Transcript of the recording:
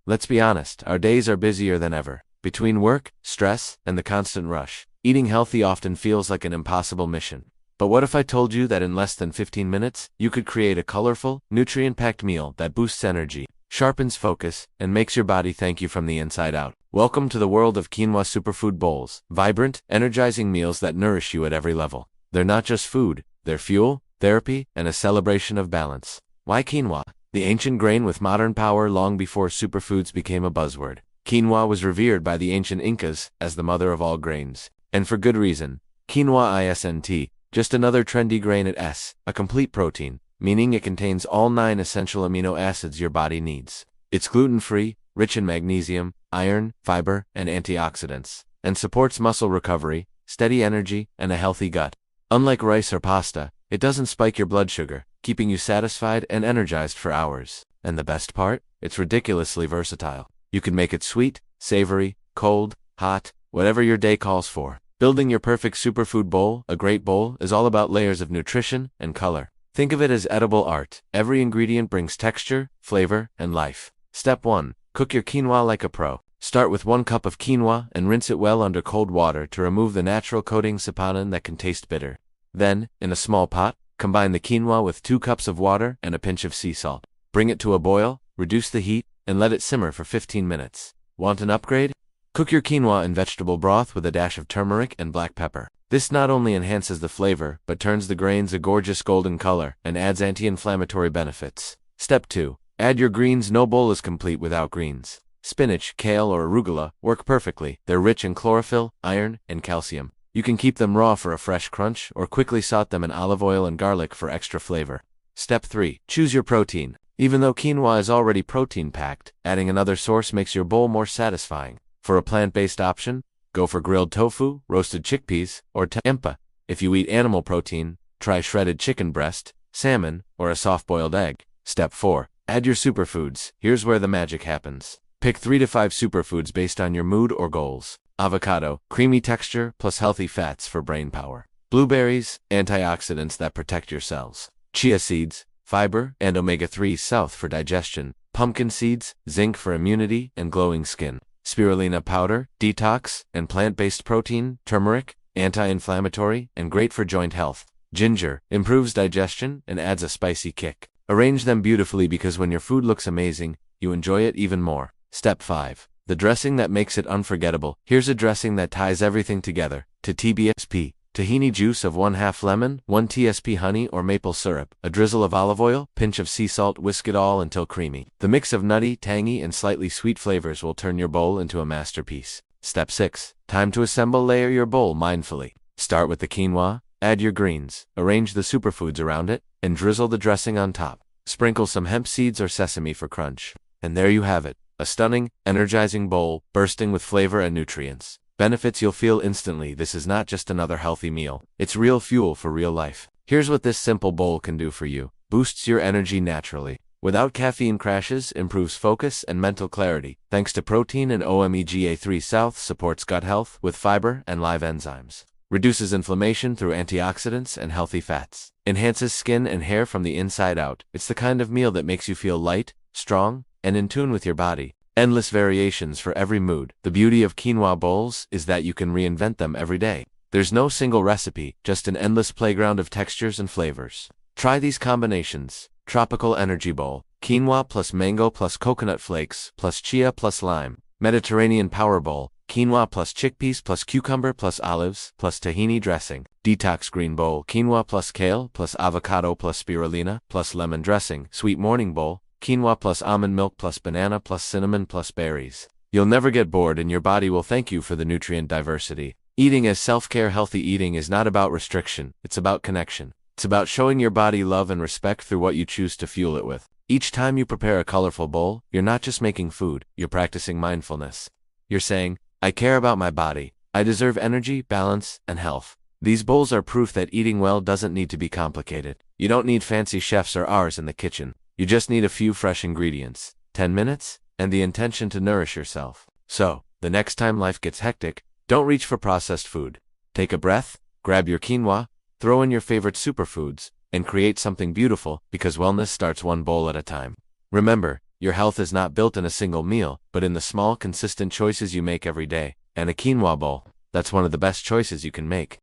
Let's be honest, our days are busier than ever. Between work, stress, and the constant rush, eating healthy often feels like an impossible mission. But what if I told you that in less than 15 minutes, you could create a colorful, nutrient-packed meal that boosts energy, sharpens focus, and makes your body thank you from the inside out? Welcome to the world of Quinoa Superfood bowls, vibrant, energizing meals that nourish you at every level. They're not just food, they're fuel, therapy, and a celebration of balance. Why quinoa? The ancient grain with modern power long before superfoods became a buzzword. Quinoa was revered by the ancient Incas as the mother of all grains. And for good reason. Quinoa isn't just another trendy grain at S, a complete protein, meaning it contains all 9 essential amino acids your body needs. It's gluten-free, rich in magnesium, iron, fiber, and antioxidants, and supports muscle recovery, steady energy, and a healthy gut. Unlike rice or pasta, it doesn't spike your blood sugar, keeping you satisfied and energized for hours. And the best part? It's ridiculously versatile. You can make it sweet, savory, cold, hot, whatever your day calls for. Building your perfect superfood bowl, a great bowl, is all about layers of nutrition and color. Think of it as edible art. Every ingredient brings texture, flavor, and life. Step 1. Cook your quinoa like a pro. Start with 1 cup of quinoa and rinse it well under cold water to remove the natural coating saponin that can taste bitter. Then, in a small pot, combine the quinoa with 2 cups of water and a pinch of sea salt. Bring it to a boil, reduce the heat, and let it simmer for 15 minutes. Want an upgrade? Cook your quinoa in vegetable broth with a dash of turmeric and black pepper. This not only enhances the flavor, but turns the grains a gorgeous golden color and adds anti-inflammatory benefits. Step 2. Add your greens. No bowl is complete without greens. Spinach, kale, or arugula work perfectly. They're rich in chlorophyll, iron, and calcium. You can keep them raw for a fresh crunch, or quickly saute them in olive oil and garlic for extra flavor. Step 3. Choose your protein. Even though quinoa is already protein-packed, adding another source makes your bowl more satisfying. For a plant-based option, go for grilled tofu, roasted chickpeas, or tempeh. If you eat animal protein, try shredded chicken breast, salmon, or a soft-boiled egg. Step 4. Add your superfoods. Here's where the magic happens. Pick 3 to 5 superfoods based on your mood or goals. Avocado, creamy texture plus healthy fats for brain power. Blueberries, antioxidants that protect your cells. Chia seeds, fiber, and omega-3 south for digestion. Pumpkin seeds, zinc for immunity and glowing skin. Spirulina powder, detox, and plant-based protein. Turmeric, anti-inflammatory, and great for joint health. Ginger, improves digestion and adds a spicy kick. Arrange them beautifully because when your food looks amazing, you enjoy it even more. Step 5. The dressing that makes it unforgettable. Here's a dressing that ties everything together. TBSP. Tahini juice of 1/2 lemon, 1 tsp honey or maple syrup, a drizzle of olive oil, pinch of sea salt. Whisk it all until creamy. The mix of nutty, tangy, and slightly sweet flavors will turn your bowl into a masterpiece. Step 6. Time to assemble. Layer your bowl mindfully. Start with the quinoa, add your greens, arrange the superfoods around it, and drizzle the dressing on top. Sprinkle some hemp seeds or sesame for crunch. And there you have it. A stunning, energizing bowl, bursting with flavor and nutrients. Benefits you'll feel instantly. This is not just another healthy meal. It's real fuel for real life. Here's what this simple bowl can do for you. Boosts your energy naturally. Without caffeine crashes, improves focus and mental clarity. Thanks to protein and omega-3 south, supports gut health with fiber and live enzymes. Reduces inflammation through antioxidants and healthy fats. Enhances skin and hair from the inside out. It's the kind of meal that makes you feel light, strong, and in tune with your body. Endless variations for every mood. The beauty of quinoa bowls is that you can reinvent them every day. There's no single recipe, just an endless playground of textures and flavors. Try these combinations. Tropical energy bowl. Quinoa plus mango plus coconut flakes plus chia plus lime. Mediterranean power bowl. Quinoa plus chickpeas plus cucumber plus olives plus tahini dressing. Detox green bowl. Quinoa plus kale plus avocado plus spirulina plus lemon dressing. Sweet morning bowl. Quinoa plus almond milk plus banana plus cinnamon plus berries. You'll never get bored and your body will thank you for the nutrient diversity. Eating as self-care. Healthy eating is not about restriction, it's about connection. It's about showing your body love and respect through what you choose to fuel it with. Each time you prepare a colorful bowl, you're not just making food, you're practicing mindfulness. You're saying, I care about my body. I deserve energy, balance, and health. These bowls are proof that eating well doesn't need to be complicated. You don't need fancy chefs or hours in the kitchen. You just need a few fresh ingredients, 10 minutes, and the intention to nourish yourself. So, the next time life gets hectic, don't reach for processed food. Take a breath, grab your quinoa, throw in your favorite superfoods, and create something beautiful because wellness starts one bowl at a time. Remember, Your health is not built in a single meal, but in the small, consistent choices you make every day. And a quinoa bowl, that's one of the best choices you can make.